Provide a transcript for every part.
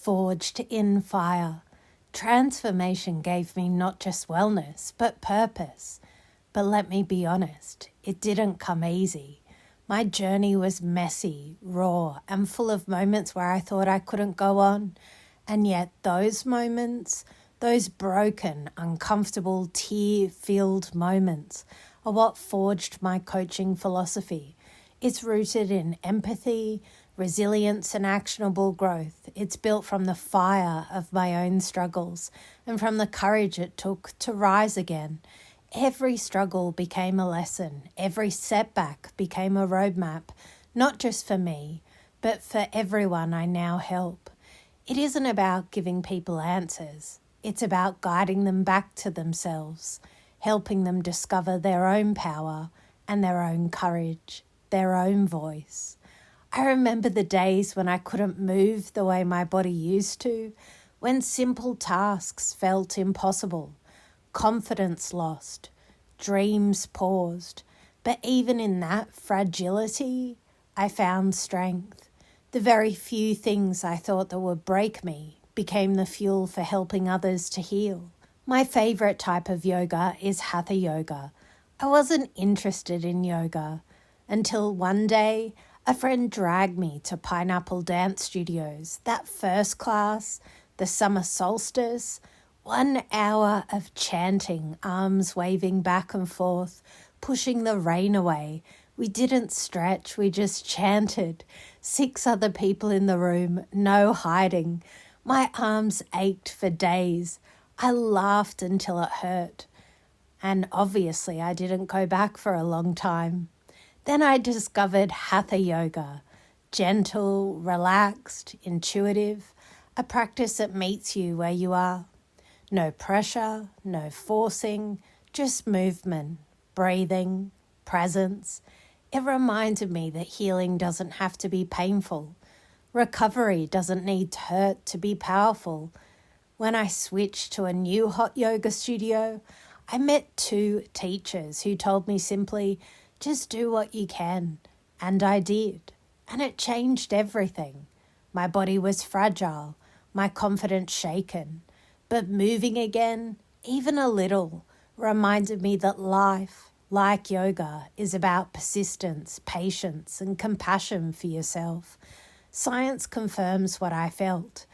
Forged in fire. Transformation gave me not just wellness, but purpose. But let me be honest, it didn't come easy. My journey was messy, raw, and full of moments where I thought I couldn't go on. And yet those moments, those broken, uncomfortable, tear-filled moments are what forged my coaching philosophy. It's rooted in empathy, resilience, and actionable growth. It's built from the fire of my own struggles and from the courage it took to rise again. Every struggle became a lesson. Every setback became a roadmap, not just for me, but for everyone I now help. It isn't about giving people answers. It's about guiding them back to themselves, helping them discover their own power and their own courage, their own voice. I remember the days when I couldn't move the way my body used to, when simple tasks felt impossible, confidence lost, dreams paused. But even in that fragility, I found strength. The very few things I thought that would break me became the fuel for helping others to heal. My favorite type of yoga is hatha yoga. I wasn't interested in yoga until one day a friend dragged me to Pineapple Dance Studios. That first class, the summer solstice, 1 hour of chanting, arms waving back and forth, pushing the rain away. We didn't stretch, we just chanted. 6 other people in the room, no hiding. My arms ached for days. I laughed until it hurt. And obviously I didn't go back for a long time. Then I discovered hatha yoga, gentle, relaxed, intuitive, a practice that meets you where you are. No pressure, no forcing, just movement, breathing, presence. It reminded me that healing doesn't have to be painful. Recovery doesn't need to hurt to be powerful. When I switched to a new hot yoga studio, I met 2 teachers who told me simply, just do what you can. And I did. And it changed everything. My body was fragile, my confidence shaken. But moving again, even a little, reminded me that life, like yoga, is about persistence, patience, and compassion for yourself. Science confirms what I felt.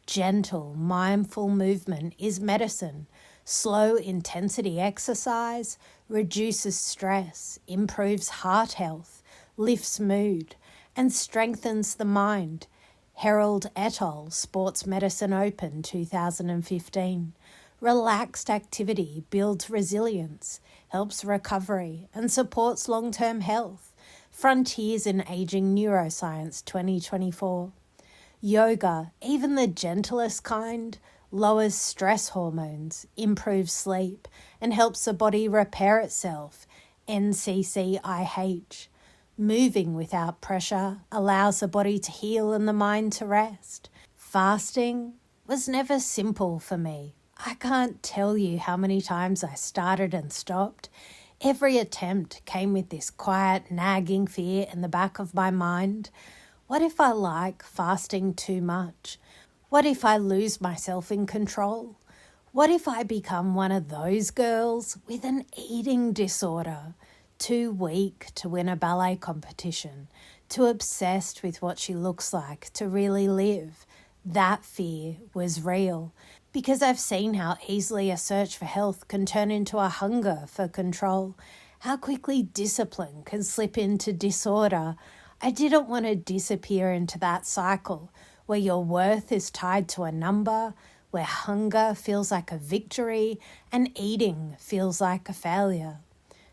Gentle, mindful movement is medicine. Slow intensity exercise reduces stress, improves heart health, lifts mood, and strengthens the mind. Harold et al., Sports Medicine Open 2015. Relaxed activity builds resilience, helps recovery, and supports long-term health. Frontiers in Aging Neuroscience 2024. Yoga, even the gentlest kind, lowers stress hormones, improves sleep, and helps the body repair itself, NCCIH. Moving without pressure allows the body to heal and the mind to rest. Fasting was never simple for me. I can't tell you how many times I started and stopped. Every attempt came with this quiet, nagging fear in the back of my mind. What if I like fasting too much? What if I lose myself in control? What if I become one of those girls with an eating disorder, too weak to win a ballet competition, too obsessed with what she looks like to really live? That fear was real, because I've seen how easily a search for health can turn into a hunger for control, how quickly discipline can slip into disorder. I didn't want to disappear into that cycle where your worth is tied to a number, where hunger feels like a victory and eating feels like a failure.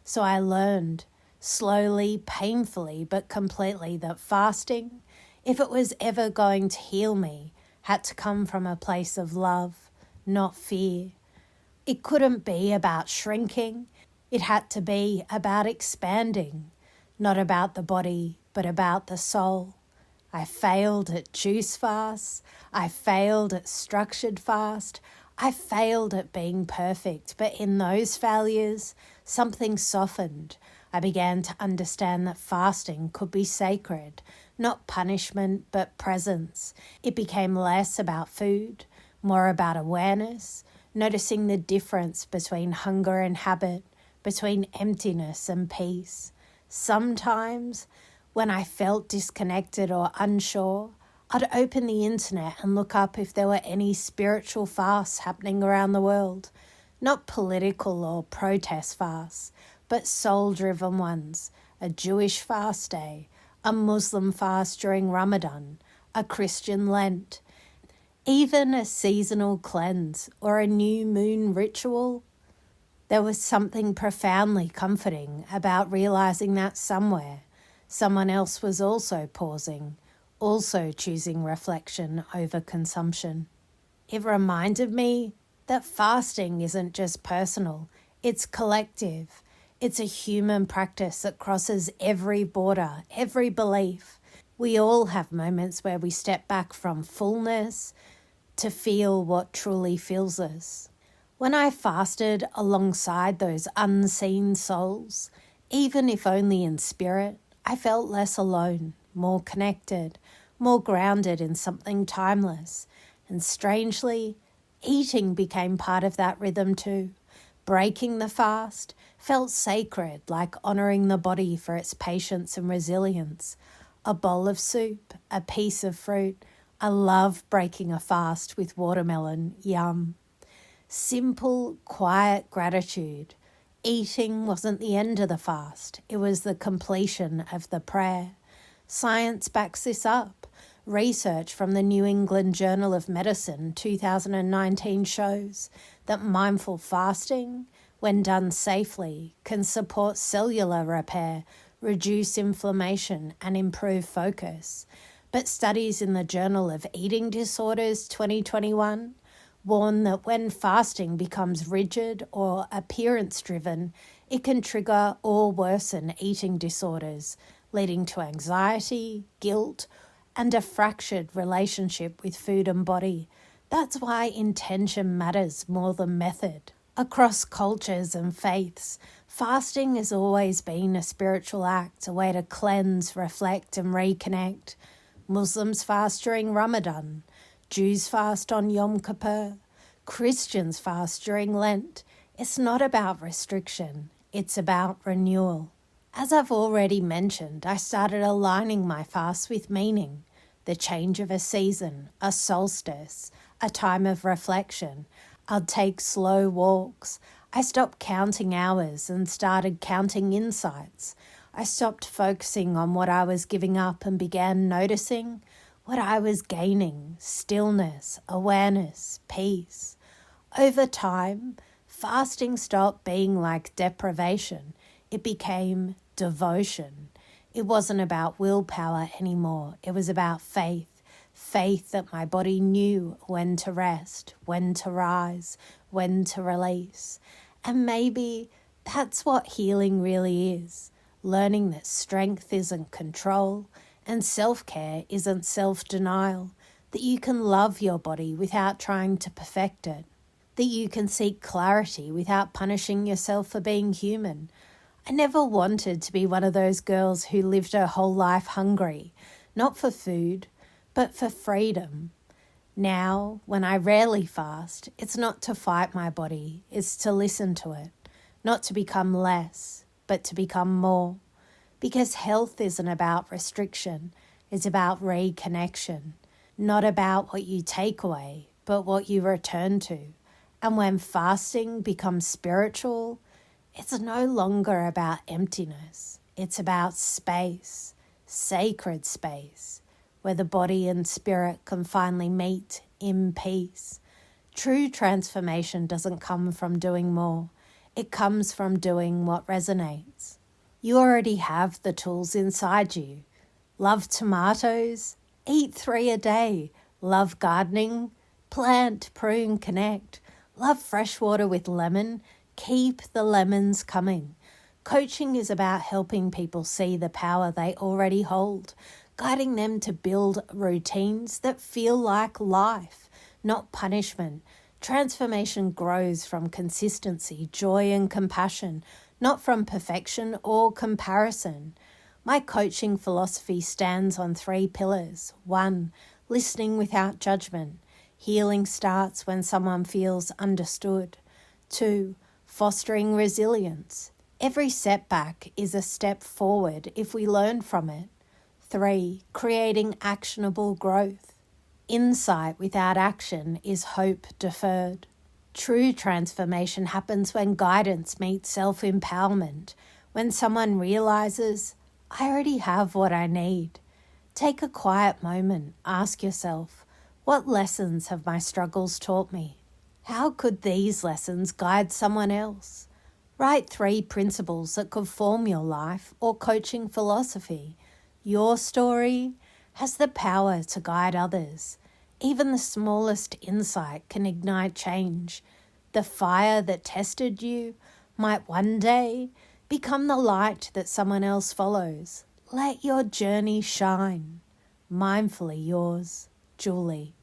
So I learned, slowly, painfully, but completely, that fasting, if it was ever going to heal me, had to come from a place of love, not fear. It couldn't be about shrinking. It had to be about expanding, not about the body, but about the soul. I failed at juice fasts. I failed at structured fast. I failed at being perfect. But in those failures, something softened. I began to understand that fasting could be sacred, not punishment but presence. It became less about food, more about awareness, noticing the difference between hunger and habit, between emptiness and peace. Sometimes, when I felt disconnected or unsure, I'd open the internet and look up if there were any spiritual fasts happening around the world. Not political or protest fasts, but soul-driven ones. A Jewish fast day, a Muslim fast during Ramadan, a Christian Lent, even a seasonal cleanse or a new moon ritual. There was something profoundly comforting about realizing that somewhere, someone else was also pausing, also choosing reflection over consumption. It reminded me that fasting isn't just personal, it's collective. It's a human practice that crosses every border, every belief. We all have moments where we step back from fullness to feel what truly fills us. When I fasted alongside those unseen souls, even if only in spirit, I felt less alone, more connected, more grounded in something timeless. And strangely, eating became part of that rhythm too. Breaking the fast felt sacred, like honouring the body for its patience and resilience. A bowl of soup, a piece of fruit. I love breaking a fast with watermelon, yum. Simple, quiet gratitude. Eating wasn't the end of the fast, it was the completion of the prayer. Science backs this up. Research from the New England Journal of Medicine 2019 shows that mindful fasting, when done safely, can support cellular repair, reduce inflammation, and improve focus. But studies in the Journal of Eating Disorders 2021 warn that when fasting becomes rigid or appearance-driven, it can trigger or worsen eating disorders, leading to anxiety, guilt, and a fractured relationship with food and body. That's why intention matters more than method. Across cultures and faiths, fasting has always been a spiritual act, a way to cleanse, reflect, and reconnect. Muslims fast during Ramadan, Jews fast on Yom Kippur, Christians fast during Lent. It's not about restriction, it's about renewal. As I've already mentioned, I started aligning my fasts with meaning, the change of a season, a solstice, a time of reflection. I'd take slow walks. I stopped counting hours and started counting insights. I stopped focusing on what I was giving up and began noticing what I was gaining: stillness, awareness, peace. Over time, fasting stopped being like deprivation. It became devotion. It wasn't about willpower anymore. It was about faith. Faith that my body knew when to rest, when to rise, when to release. And maybe that's what healing really is. Learning that strength isn't control and self-care isn't self-denial. That you can love your body without trying to perfect it. That you can seek clarity without punishing yourself for being human. I never wanted to be one of those girls who lived her whole life hungry, not for food, but for freedom. Now, when I rarely fast, it's not to fight my body, it's to listen to it, not to become less, but to become more. Because health isn't about restriction, it's about reconnection, not about what you take away, but what you return to. And when fasting becomes spiritual, it's no longer about emptiness, it's about space, sacred space, where the body and spirit can finally meet in peace. True transformation doesn't come from doing more. It comes from doing what resonates. You already have the tools inside you. Love tomatoes? Eat 3 a day. Love gardening? Plant, prune, connect. Love fresh water with lemon? Keep the lemons coming. Coaching is about helping people see the power they already hold, guiding them to build routines that feel like life, not punishment. Transformation grows from consistency, joy, and compassion, not from perfection or comparison. My coaching philosophy stands on 3 pillars. 1, listening without judgment. Healing starts when someone feels understood. 2, fostering resilience. Every setback is a step forward if we learn from it. 3, creating actionable growth. Insight without action is hope deferred. True transformation happens when guidance meets self-empowerment, when someone realizes, I already have what I need. Take a quiet moment, ask yourself, what lessons have my struggles taught me? How could these lessons guide someone else? Write 3 principles that could form your life or coaching philosophy. Your story has the power to guide others. Even the smallest insight can ignite change. The fire that tested you might one day become the light that someone else follows. Let your journey shine. Mindfully yours, Julie.